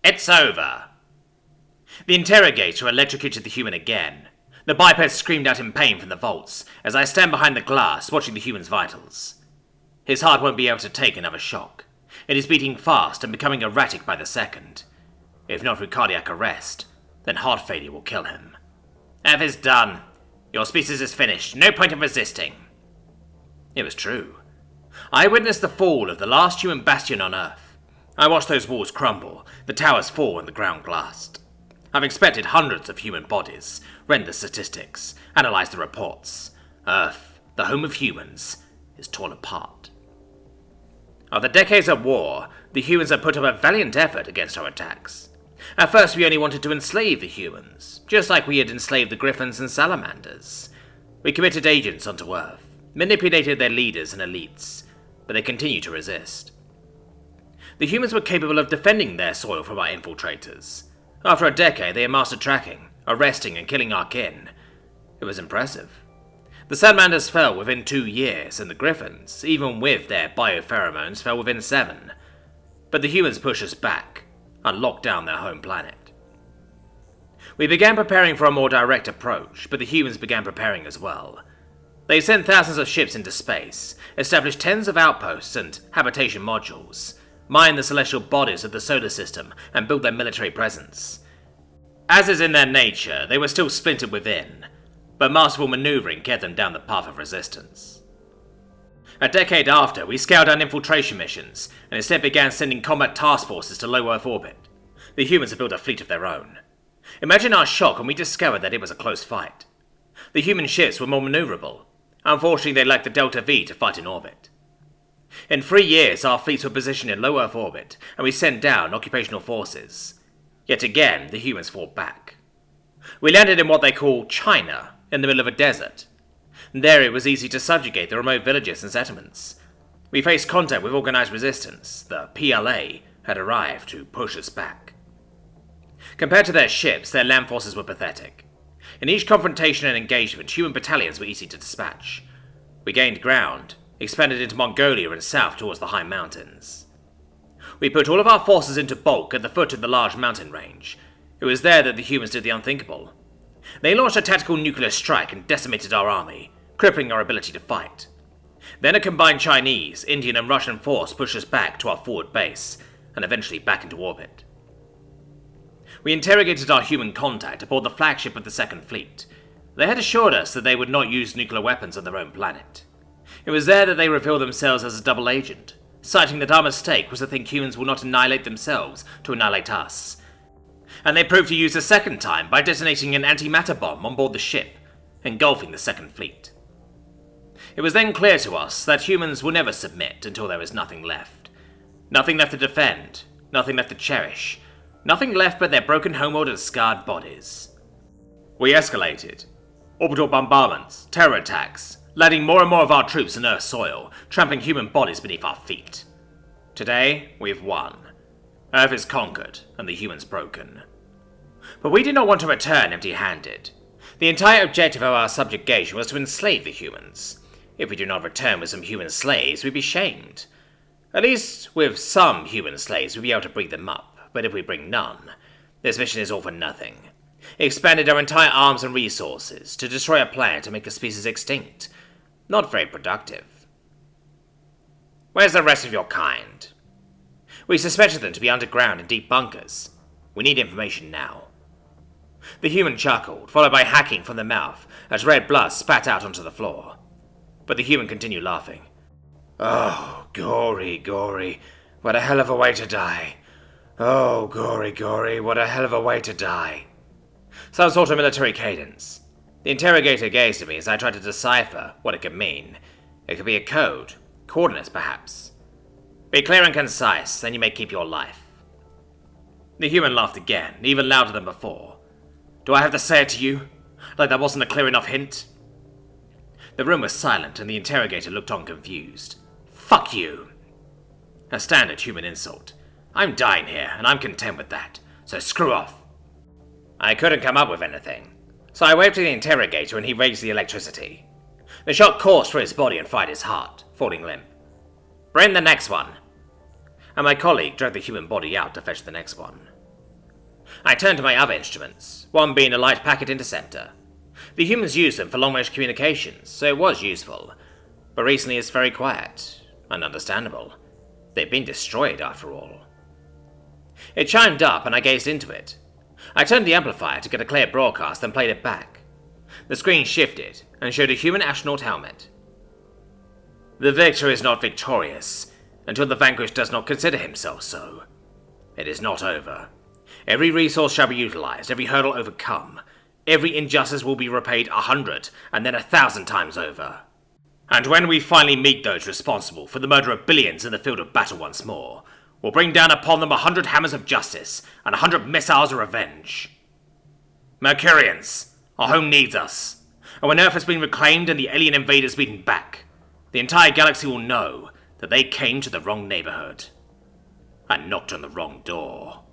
It's over. The interrogator electrocuted the human again. The biped screamed out in pain from the vaults as I stand behind the glass watching the human's vitals. His heart won't be able to take another shock. It is beating fast and becoming erratic by the second. If not through cardiac arrest, then heart failure will kill him. F is done. Your species is finished. No point in resisting. It was true. I witnessed the fall of the last human bastion on Earth. I watched those walls crumble, the towers fall and the ground blast. I've inspected hundreds of human bodies, read the statistics, analysed the reports. Earth, the home of humans, is torn apart. After decades of war, the humans have put up a valiant effort against our attacks. At first we only wanted to enslave the humans, just like we had enslaved the griffins and salamanders. We committed agents onto Earth, manipulated their leaders and elites, but they continue to resist. The humans were capable of defending their soil from our infiltrators. After a decade, they had mastered tracking, arresting and killing our kin. It was impressive. The salamanders fell within 2 years, and the griffins, even with their biopheromones, fell within 7. But the humans pushed us back, and locked down their home planet. We began preparing for a more direct approach, but the humans began preparing as well. They sent thousands of ships into space, established tens of outposts and habitation modules, mined the celestial bodies of the solar system, and built their military presence. As is in their nature, they were still splintered within, but masterful maneuvering kept them down the path of resistance. A decade after, we scaled down infiltration missions, and instead began sending combat task forces to low Earth orbit. The humans had built a fleet of their own. Imagine our shock when we discovered that it was a close fight. The human ships were more maneuverable. Unfortunately, they lacked the Delta V to fight in orbit. In 3 years, our fleets were positioned in low Earth orbit, and we sent down occupational forces. Yet again, the humans fought back. We landed in what they call China, in the middle of a desert. There it was easy to subjugate the remote villages and settlements. We faced contact with organized resistance. The PLA had arrived to push us back. Compared to their ships, their land forces were pathetic. In each confrontation and engagement, human battalions were easy to dispatch. We gained ground, expanded into Mongolia and south towards the high mountains. We put all of our forces into bulk at the foot of the large mountain range. It was there that the humans did the unthinkable. They launched a tactical nuclear strike and decimated our army, crippling our ability to fight. Then a combined Chinese, Indian and Russian force pushed us back to our forward base, and eventually back into orbit. We interrogated our human contact aboard the flagship of the Second Fleet. They had assured us that they would not use nuclear weapons on their own planet. It was there that they revealed themselves as a double agent, citing that our mistake was to think humans will not annihilate themselves to annihilate us. And they proved to use a second time by detonating an antimatter bomb on board the ship, engulfing the Second Fleet. It was then clear to us that humans will never submit until there is nothing left. Nothing left to defend, nothing left to cherish, nothing left but their broken homeworld and scarred bodies. We escalated. Orbital bombardments, terror attacks, landing more and more of our troops on Earth's soil, trampling human bodies beneath our feet. Today, we've won. Earth is conquered, and the humans broken. But we did not want to return empty-handed. The entire objective of our subjugation was to enslave the humans. If we do not return with some human slaves, we'd be shamed. At least, with some human slaves, we'd be able to breed them up, but if we bring none, this mission is all for nothing. It expanded our entire arms and resources to destroy a planet to make a species extinct. Not very productive. Where's the rest of your kind? We suspected them to be underground in deep bunkers. We need information now. The human chuckled, followed by hacking from the mouth, as red blood spat out onto the floor. But the human continued laughing. Oh, gory, gory, what a hell of a way to die. Oh, gory, gory, what a hell of a way to die. Some sort of military cadence. The interrogator gazed at me as I tried to decipher what it could mean. It could be a code, coordinates perhaps. Be clear and concise, then you may keep your life. The human laughed again, even louder than before. Do I have to say it to you? Like that wasn't a clear enough hint? The room was silent and the interrogator looked on confused. Fuck you! A standard human insult. I'm dying here, and I'm content with that, so screw off. I couldn't come up with anything, so I waved to the interrogator and he raised the electricity. The shock coursed through his body and fired his heart, falling limp. Bring the next one. And my colleague dragged the human body out to fetch the next one. I turned to my other instruments, one being a light packet interceptor. The humans used them for long-range communications, so it was useful. But recently it's very quiet, and understandable. They've been destroyed, after all. It chimed up, and I gazed into it. I turned the amplifier to get a clear broadcast, then played it back. The screen shifted, and showed a human astronaut helmet. The victor is not victorious, until the vanquished does not consider himself so. It is not over. Every resource shall be utilized, every hurdle overcome. Every injustice will be repaid 100, and then 1,000 times over. And when we finally meet those responsible for the murder of billions in the field of battle once more, we'll bring down upon them 100 hammers of justice and 100 missiles of revenge. Mercurians, our home needs us. And when Earth has been reclaimed and the alien invaders beaten back, the entire galaxy will know that they came to the wrong neighborhood and knocked on the wrong door.